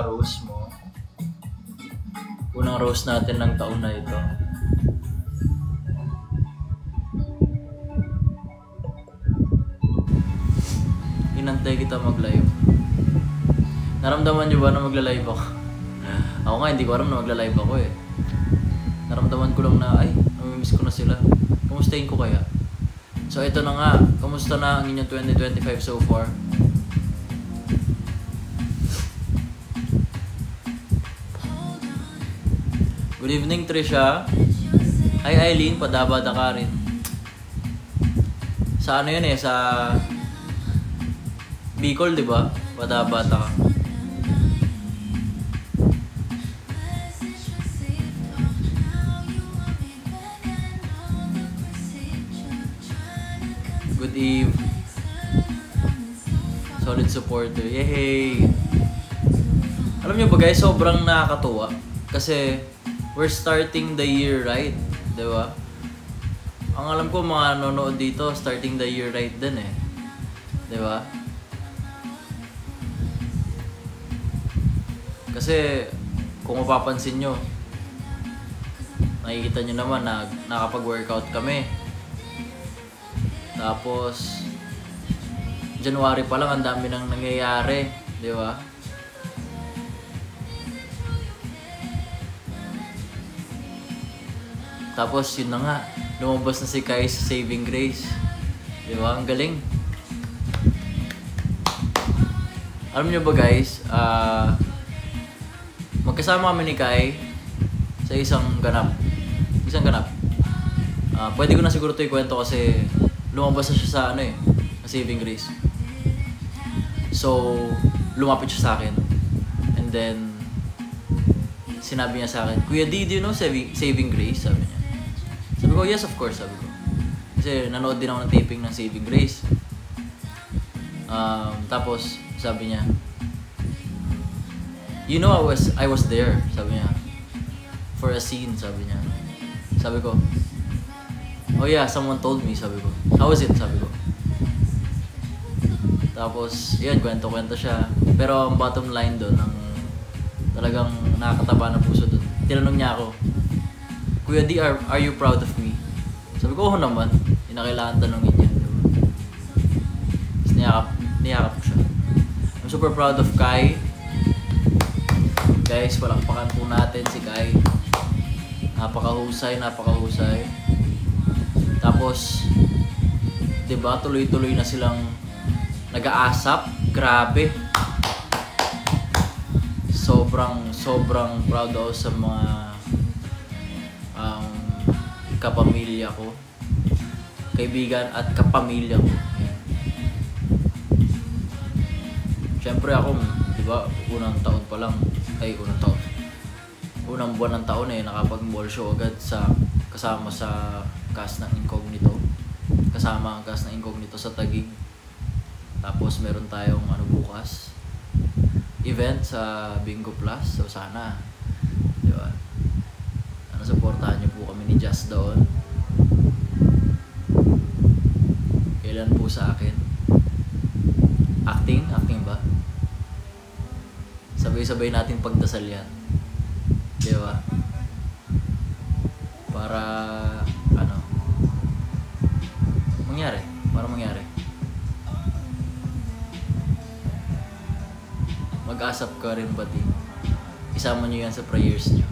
Rose mo. Unang rose natin ng taon na ito. Inantay kita mag-live. Naramdaman nyo ba na magla-live ako? Ako nga, hindi ko alam na magla-live ako eh. Naramdaman ko lang na, ay, namimiss ko na sila. Kumustahin ko kaya? So ito na nga, kumusta na ang inyong 2025 so far? Good evening, Trisha. Hi, Eileen. Padabada ka rin. Sa ano yun eh? Sa Bicol, di ba? Padabada ka. Good eve. Solid supporter. Yay! Alam nyo ba guys, sobrang nakakatuwa. Kasi we're starting the year right, di ba? Ang alam ko mga nanonood dito, starting the year right din eh. Di ba? Kasi kung mapapansin nyo, nakikita nyo naman na nakapag-workout kami. Tapos January pa lang ang dami nang nangyayari, di ba? Tapos yun na nga, lumabas na si Kai sa Saving Grace. Di ba? Ang galing. Alam niyo ba guys, magkasama kami ni Kai sa isang ganap. Pwede ko na siguro ito ikwento kasi lumabas na siya sa ano eh, sa Saving Grace. So, lumapit siya sa akin. And then, sinabi niya sa akin, Kuya D, do you know Saving Grace? Sabi niya. Sabi ko, yes of course, sabi ko. Kasi nanood din ako ng taping ng Saving Grace. Tapos, sabi niya, you know I was there, sabi niya. For a scene, sabi niya. Sabi ko, oh yeah, someone told me, sabi ko. How was it, sabi ko. Tapos, yun, kwento-kwento siya. Pero ang bottom line doon, ang talagang nakakataba ng puso doon. Tinanong niya ako, Kuya D, are you proud of me? Sabi ko, oo naman. Hindi na kailangan tanongin niya. Tapos niyakap ko siya. I'm super proud of Kai. Guys, palakpakan po natin si Kai. Napakahusay. Tapos, diba, tuloy-tuloy na silang nag-aasap. Grabe. Sobrang proud ako sa mga kapamilya ko, kaibigan at kapamilya ko. Siyempre ako, di ba, unang buwan ng taon eh, nakapag-mall show agad kasama sa cast ng Incognito. Kasama ang cast ng Incognito sa Taguig. Tapos meron tayong bukas, event sa Bingo Plus. So sana, di ba? Supportahan niyo po kami ni Just doon. Kailan po sa akin? Acting ba? Sabay-sabay natin pagdasal yan. Di ba? Para mangyari. Mag-asap ka rin ba din? Isama niyo yan sa prayers niyo.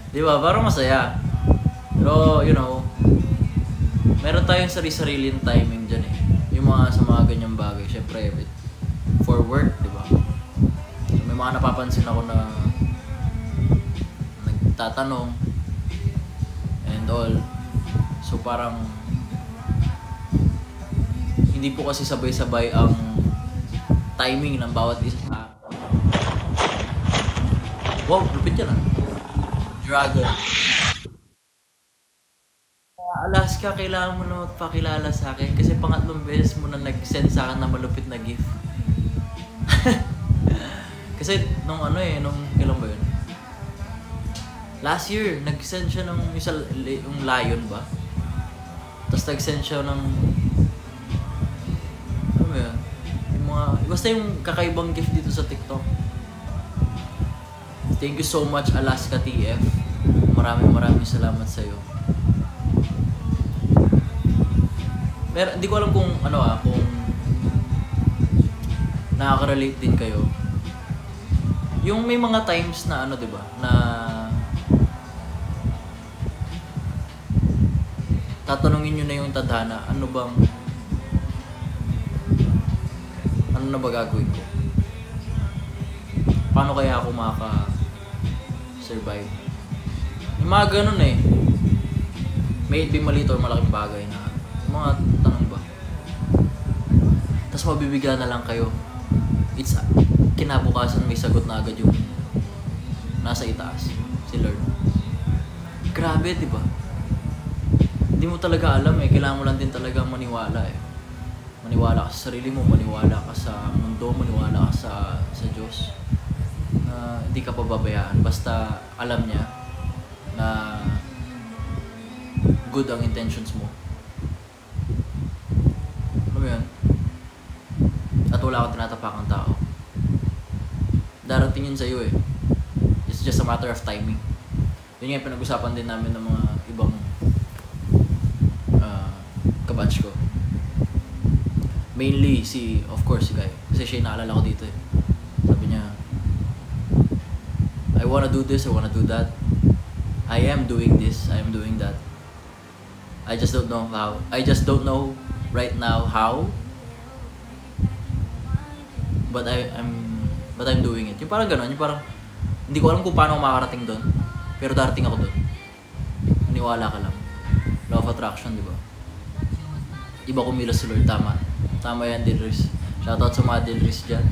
Di ba? Parang masaya. Pero, you know, meron tayong sarili-sariling timing dyan eh. Yung sa mga ganyang bagay. Siyempre, for work, di ba? So, may mga napapansin ako na nagtatanong and all. So, parang hindi po kasi sabay-sabay ang timing ng bawat isa sa akin. Wow, lupit yan ah. Dragon. Alaska, kailangan mo na magpakilala sa akin kasi pangatlong beses mo na nag-send sa akin na malupit na gift. Kasi nung kailan ba yun? Last year, nag-send siya ng yung lion ba? Tapos nag-send siya ng ano ba yun? Yung basta yung kakaibang gift dito sa TikTok. Thank you so much, Alaska TF. Maraming salamat sa'yo. Pero hindi ko alam kung kung nakaka-relate din kayo. Yung may mga times na 'di ba, na tatanungin niyo na yung tadhana, ano na ba gagawin ko? Paano kaya ako survive? Yung mga ganun eh. May it be maliit or malaking bagay na mga tanong ba? Tapos mabibigla na lang kayo. It's kinabukasan may sagot na agad yung nasa itaas, si Lord. Grabe, di ba? Hindi mo talaga alam eh. Kailangan mo lang din talaga maniwala eh. Maniwala ka sa sarili mo, maniwala ka sa mundo, maniwala ka sa Diyos. Hindi ka pababayaan. Basta alam niya na good ang intentions mo. Ano yun? At wala akong tinatapakang tao. Darating yun sa'yo eh. It's just a matter of timing. Yun nga yung pinag-usapan din namin ng mga ibang kabatch ko. Mainly of course si Guy. Kasi siya yung naalala ko dito eh. Sabi niya, I wanna do this, I wanna do that. I am doing this, I am doing that. I just don't know how. I just don't know right now how. But I'm doing it. Yung parang gano'n, yung parang hindi ko alam kung paano ako makakarating doon. Pero darating ako doon. Maniwala ka lang. Law of attraction, di ba? Iba kumilos si Lord, tama. Tama yan, Dilris. Shoutout sa mga Dilris dyan.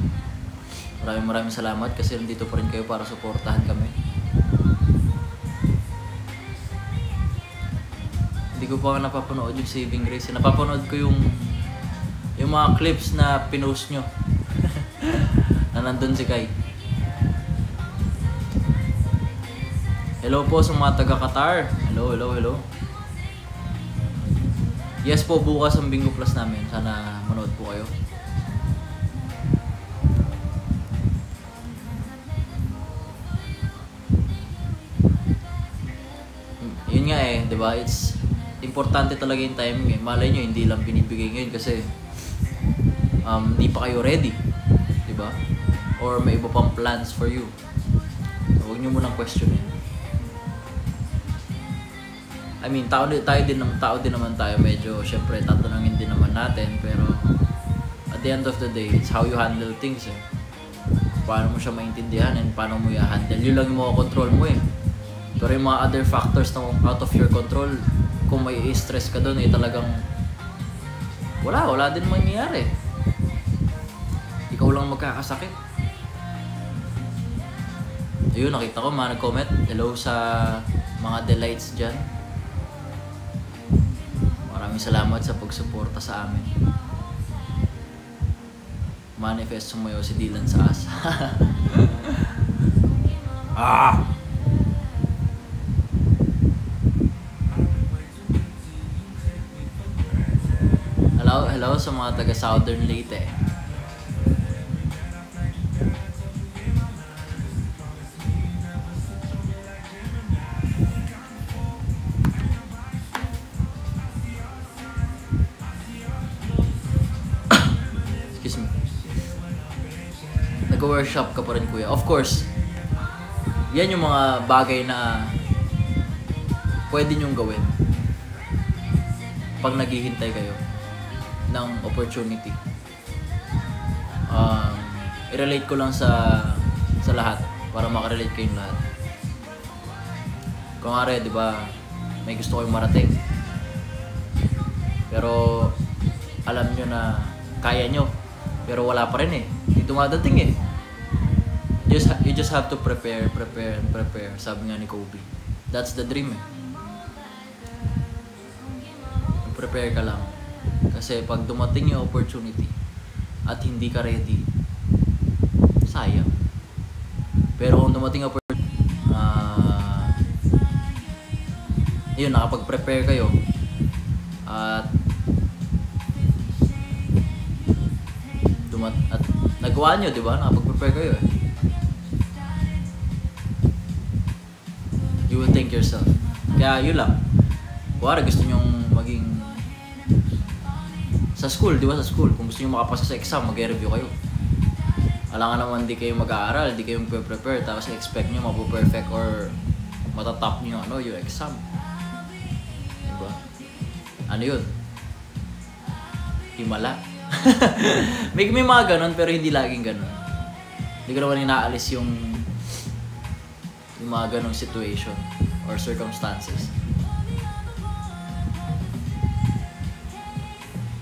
Maraming salamat kasi nandito pa rin kayo para suportahan kami. Hindi ko pa napapanood yung Saving Grace. Napapanood ko yung mga clips na pinost nyo. Na nandun si Kai. Hello po sa mga taga-Qatar. Hello. Yes po, bukas ang Bingo Plus namin. Sana manood po kayo. Yun nga eh, di ba? It's importante talaga yung timing eh. Malay nyo, hindi lang binibigay ngayon kasi hindi pa kayo ready. Di ba? Or may iba pang plans for you. So, huwag nyo munang question eh. I mean, tao din naman tayo. Medyo, syempre, tatanungin din naman natin. Pero, at the end of the day, it's how you handle things eh. Paano mo siya maintindihan and paano mo i-handle. Yun lang yung mga control mo eh. Pero yung mga other factors na out of your control, kung may stress ka doon, eh talagang wala din mangyayari. Ikaw lang magkakasakit. Ayun, nakita ko mga nag-comment. Hello sa mga delights dyan. Maraming salamat sa pagsuporta sa amin. Manifest sumayo si Dylan sa asa. Hello sa mga taga Southern Leyte. Excuse me. Nag-workshop ka pa rin, kuya. Of course, yan yung mga bagay na pwede nyong gawin pag naghihintay kayo ng opportunity. I-relate ko lang sa lahat para makarelate kayong lahat. Kung nga di ba, may gusto kayong marating. Pero alam nyo na kaya nyo. Pero wala pa rin eh. Hindi dumadating eh. You just have to prepare. Sabi nga ni Kobe. That's the dream eh. Prepare ka lang. Kasi pag dumating yung opportunity at hindi ka ready, sayang. Pero kung dumating yung opportunity, yun, nakapag-prepare kayo at nagawa nyo, di ba? Nakapag-prepare kayo eh. yourself. Kaya yun lang. Kuwari gusto nyong maging sa school, di ba sa school, kung gusto nyo makapasa sa exam, mag-review kayo. Alangan naman di kayo mag-aaral, di kayo mag-prepare, tapos expect nyo mapu-perfect or matatop nyo yung exam. Diba? Ano yun? Himala. may mga ganun, pero hindi laging ganun. Hindi ko naman inaalis yung mga ganung situation or circumstances.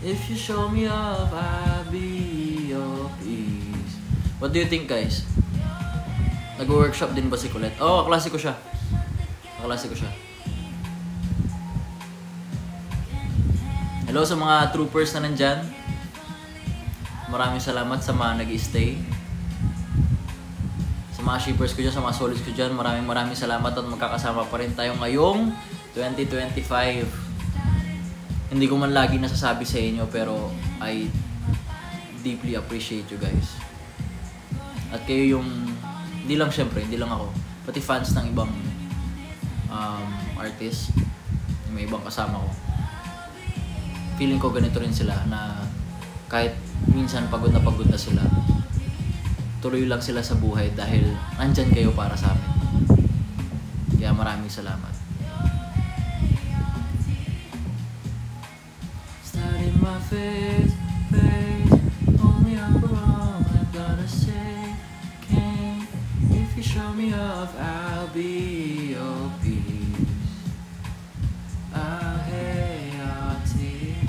If you show me love, I'll be your peace. What do you think, guys? Nag-workshop din ba si Colette? Oh, kaklase ko siya. Hello sa mga troopers na nandyan. Maraming salamat sa mga nag-i-stay. Sa mga shippers ko dyan, sa mga solids ko dyan, maraming salamat at magkakasama pa rin tayo ngayong 2025. Hindi ko man lagi nasasabi sa inyo, pero I deeply appreciate you guys. At kayo yung, hindi lang ako, pati fans ng ibang artist, may ibang kasama ko. Feeling ko ganito rin sila na kahit minsan pagod na sila, tuloy lang sila sa buhay dahil nandyan kayo para sa amin. Kaya maraming salamat. Starting my face, only I'm wrong, I'm gonna say, King, if you show me off, I'll be your peace. I'll hate your tears.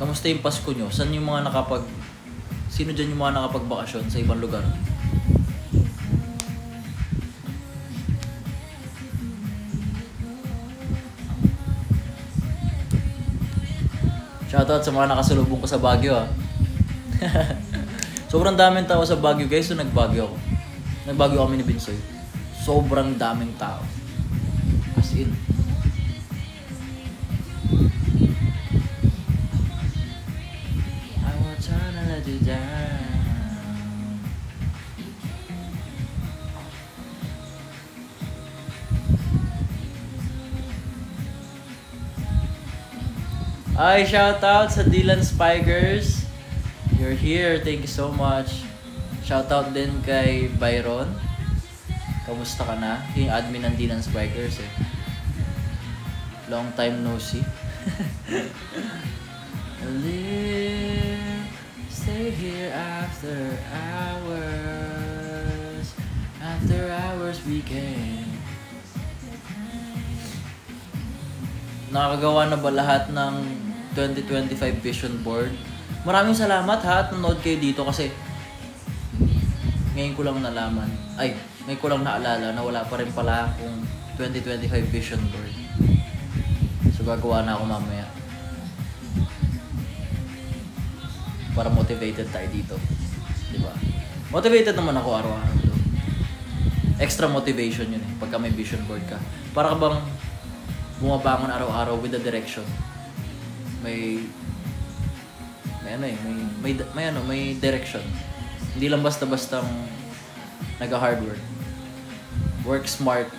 Kamusta yung Pasko nyo? Saan yung mga sino dyan yung mga nakapagbakasyon sa ibang lugar? Shoutout sa mga nakasalubong ko sa Baguio, ha. Sobrang daming tao sa Baguio, guys. So nag-Baguio ako. Nag-Baguio kami ni Binsoy. Sobrang daming tao. As in. Hi, shout out sa Dylan Spikers. You're here. Thank you so much. Shout out din kay Byron. Kamusta ka na? Yung admin ng Dylan Spikers eh. Long time no see. Live, stay here after hours. After hours we can. Nakakagawa na ba lahat ng 2025 vision board? Maraming salamat ha at nanood kayo dito kasi ngayon ko lang nalaman, ngayon ko lang naalala na wala pa rin pala akong 2025 vision board. So gagawa na ako mamaya para motivated tayo dito, di ba? Motivated naman ako araw-araw to. Extra motivation yun eh pagka may vision board ka. Para ka bang bumabangon araw-araw with a direction. May direction. Hindi lang basta-bastang nag-hard work. Work smart.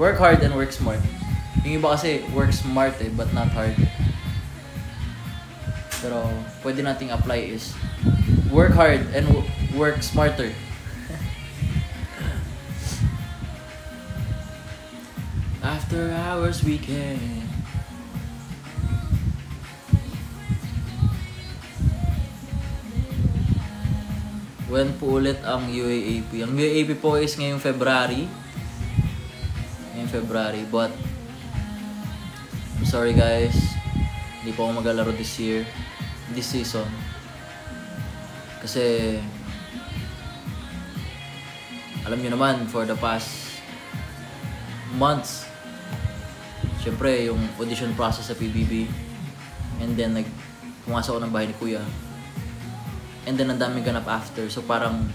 Work hard and work smart. Yung iba kasi work smart but not hard. Pero pwede nating apply is work hard and work smarter. After hours we can. When po ulit ang UAAP? Ang UAAP po is ngayong February. But I'm sorry guys, hindi po ako maglalaro this season. Kasi Alam nyo naman, for the past months, syempre yung audition process sa PBB, and then pumasok ako ng bahay ni Kuya, and then ang daming ganap after. So parang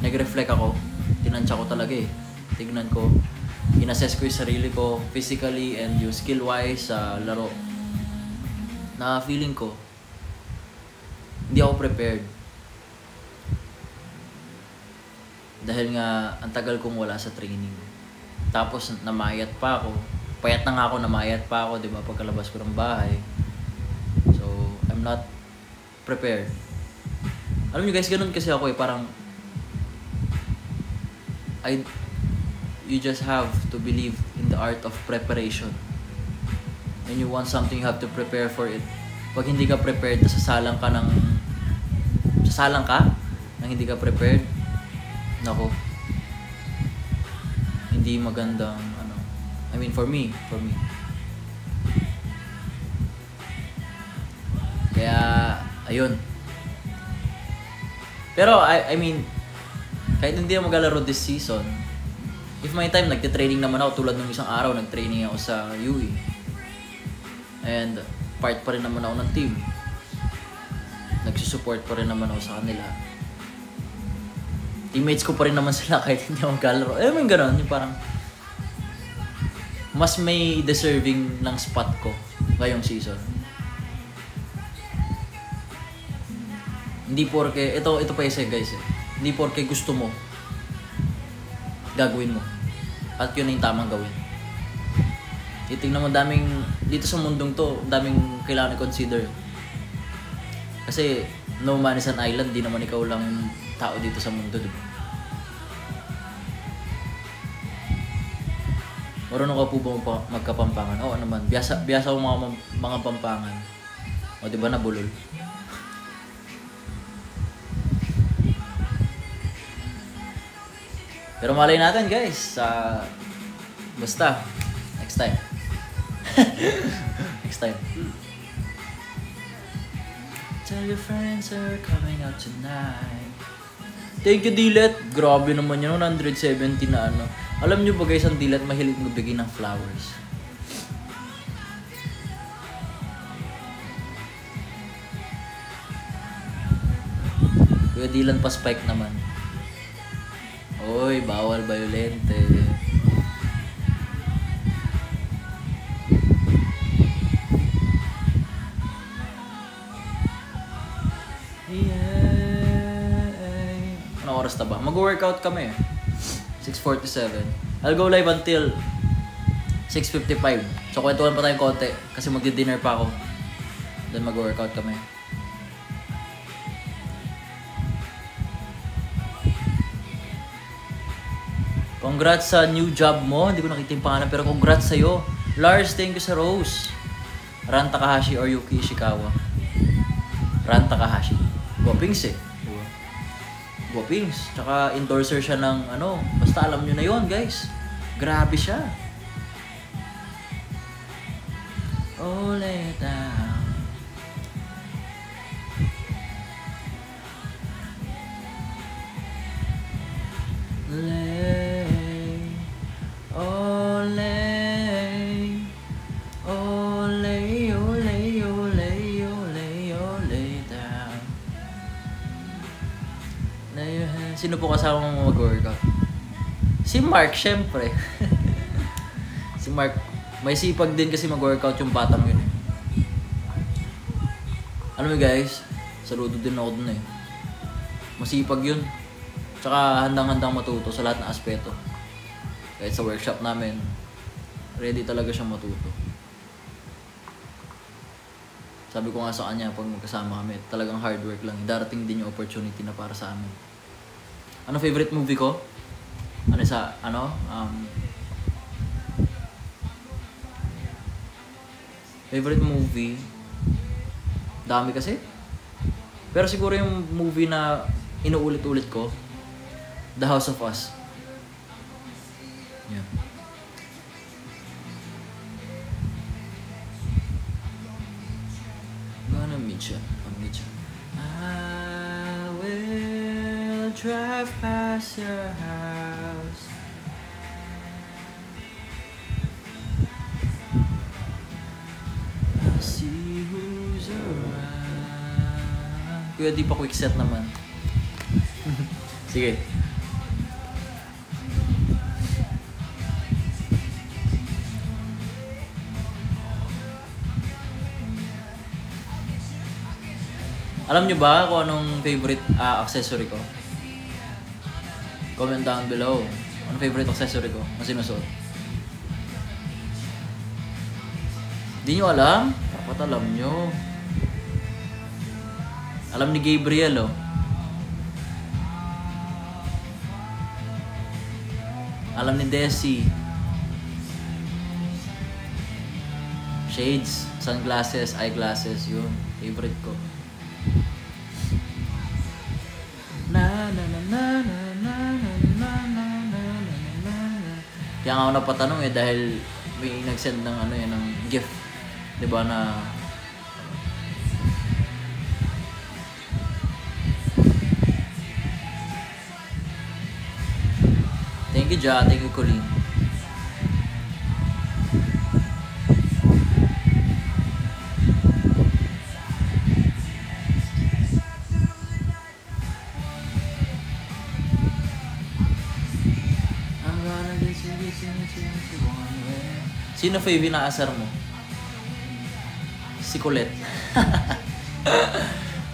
nag-reflect ako, tinansya ko talaga tignan ko, inassess ko yung sarili ko physically and yung skill wise sa laro, na feeling ko hindi ako prepared dahil nga ang tagal kong wala sa training. Tapos namayat pa ako, payat na nga ako, namayat pa ako, 'di ba, pagkalabas ko ng bahay. So I'm not prepared. Alam niyo guys, ganun kasi ako parang you just have to believe in the art of preparation. When you want something, you have to prepare for it. Pag hindi ka prepared, sasalang ka nang hindi ka prepared, nako, hindi magandang I mean for me. Kaya ayun. Pero I mean, kahit hindi ako maglalaro this season, if my time, nagte-training naman ako. Tulad ng isang araw, nag-training ako sa UE. And part pa rin naman ako ng team. Nagsusupport pa rin naman ako sa kanila. Teammates ko pa rin naman sila kahit hindi ako maglalaro. May gano'n, yung parang mas may deserving ng spot ko ngayong season. Hindi porke, ito pa isa guys hindi porke gusto mo, gagawin mo. At yun na yung tamang gawin. Titignan mo, daming, dito sa mundong to, daming kailangan i-consider. Kasi, no man is an island, di naman ikaw lang tao dito sa mundo, diba? Marunong ka po ba magkapampangan? Oo naman, biyasa ko mga pampangan. O diba, nabulol? Pero malay natin guys, basta, next time. Next time. Tell your friends are coming out tonight. Thank you, Dilet. Grabe naman yun, 170 na ano. Alam nyo ba guys, ang Dilet mahilig magbigay ng flowers. Kuya Dylan pa spike naman. Oy, bawal violente. Anong oras na ba? Mag-workout kami. 6:47. I'll go live until 6:55. So, kwentuhan pa tayong konti kasi magdi-dinner pa ako. Then mag-workout kami. Congrats sa new job mo. Hindi ko nakita yung pangalan pero congrats sa'yo. Lars, thank you sa rose. Ran Takahashi or Yuki Ishikawa. Ran Takahashi. Guwapings Guwapings. Tsaka endorser siya ng basta alam nyo na yon guys. Grabe siya. Oh, lay down. Sino po kasama mo mag-workout? Si Mark, syempre. Si Mark, may sipag din kasi mag-workout yung batang yun. Alam mo guys, saludo din ako dun Masipag yun. Tsaka handang-handang matuto sa lahat ng aspeto. Kahit sa workshop namin, ready talaga siyang matuto. Sabi ko nga sa kanya, pag magkasama kami, talagang hard work lang. Darating din yung opportunity na para sa amin. Ano favorite movie ko? Favorite movie? Dami kasi. Pero siguro yung movie na inuulit-ulit ko, The House of Us. Yeah. Gonna meet you. I will drive past your house. I'll see who's around. Kuya, di pa quick set naman. Sige. Alam nyo ba kung anong favorite accessory ko? Comment down below. Anong favorite accessory ko na sinusuot? Di nyo alam? Dapat alam nyo. Alam ni Gabriel, oh. Alam ni Desi. Shades, sunglasses, eyeglasses, yun. Favorite ko. Kaya nga ako napatanong eh dahil may nag-send ng ano yan, ng gift. 'Di ba na Thank you, Ja. Thank you, Colleen. Sino fave na asar mo? Si Colette.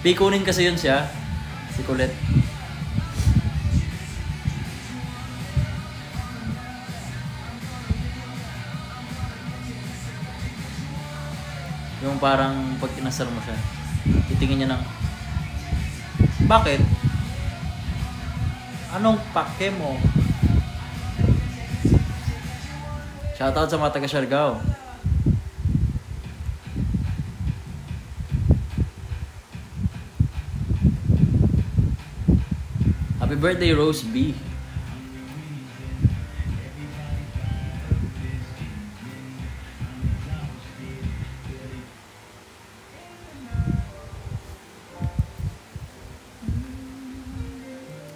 Pikunin kasi yun siya. Si Colette. Yung parang pag inasar mo siya, titingin niya ng, bakit? Anong pake mo? Shoutout sa mga taga Siargao. Happy birthday, Rose B.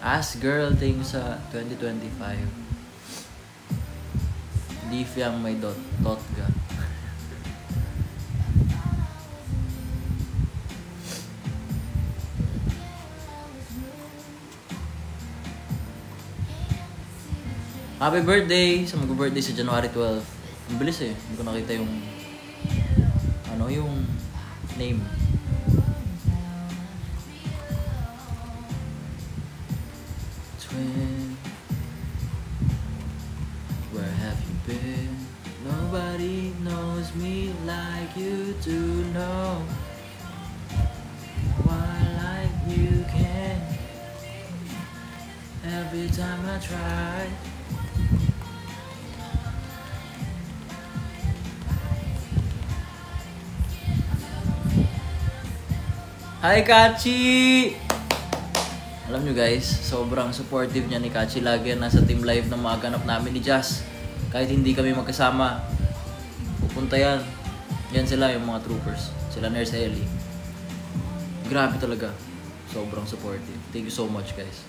Ask girl, thank you sa 2025. Difyang may dot ga. Happy birthday sa mag-birthday sa January 12. Ang bilis eh. Hindi ko nakita yung ano yung name. Twin, where have you been? Nobody knows me like you do know. Why like you can? Every time I try. Hi Kachi! Alam nyo guys, sobrang supportive niya ni Kachi. Lagi nasa team live na mga ganap namin ni Jazz. Kahit hindi kami magkasama, pupunta yan. Yan sila yung mga troopers. Sila Nurse Ellie. Grabe talaga. Sobrang supportive. Thank you so much guys.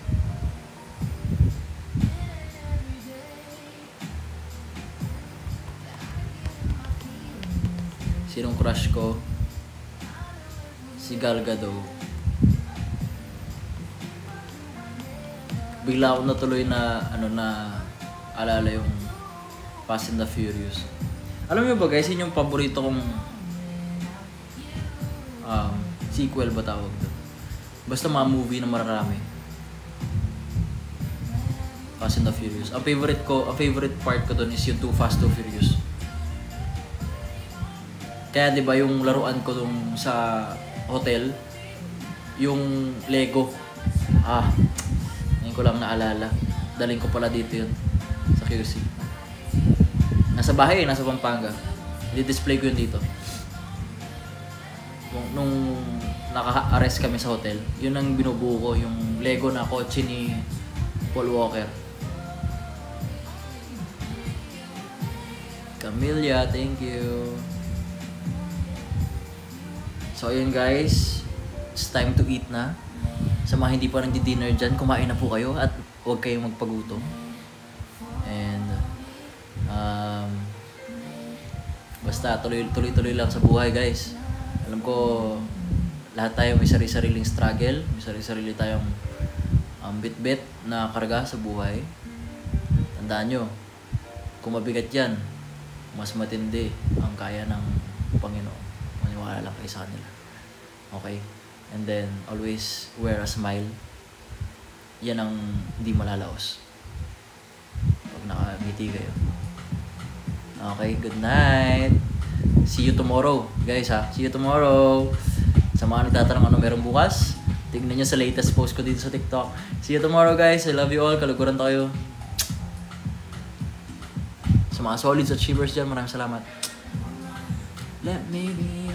Sinong crush ko? Si Gal Gadot. Bigla ako natuloy na alala yung Fast and the Furious. Alam niyo ba guys, yun yung paborito kong sequel ba tawag doon? Basta mga movie na mararami. Fast and the Furious. Ang favorite part ko doon is yung Too Fast, Too Furious. Kaya 'di ba yung laruan ko doon sa hotel, yung Lego. Ngayon ko lang naalala. Daling ko pala dito yun sa QC. Nasa bahay, nasa Pampanga. I-display ko yun dito. Nung naka-arrest kami sa hotel, yun ang binubuo ko, yung Lego na kotse ni Paul Walker. Camilla, thank you. So yun guys, it's time to eat na. Sa mga hindi pa nagdi-dinner dyan, kumain na po kayo at huwag kayong magpagutom. And basta tuloy-tuloy lang sa buhay, guys. Alam ko, lahat tayo may sarili-sariling struggle, may sarili-sarili tayong bit-bit na karga sa buhay. Tandaan nyo, kung mabigat yan, mas matindi ang kaya ng Panginoon. Maniwala lang kayo sa kanila. Okay? And then, always wear a smile. Yan ang hindi malalaos pag nakangiti kayo. Okay, good night. See you tomorrow, guys ha. See you tomorrow. Sa mga nagtatanong ano meron bukas, tignan nyo sa latest post ko dito sa TikTok. See you tomorrow, guys. I love you all. Kaluguran tayo. Sa mga solids achievers dyan, maraming salamat. Let me be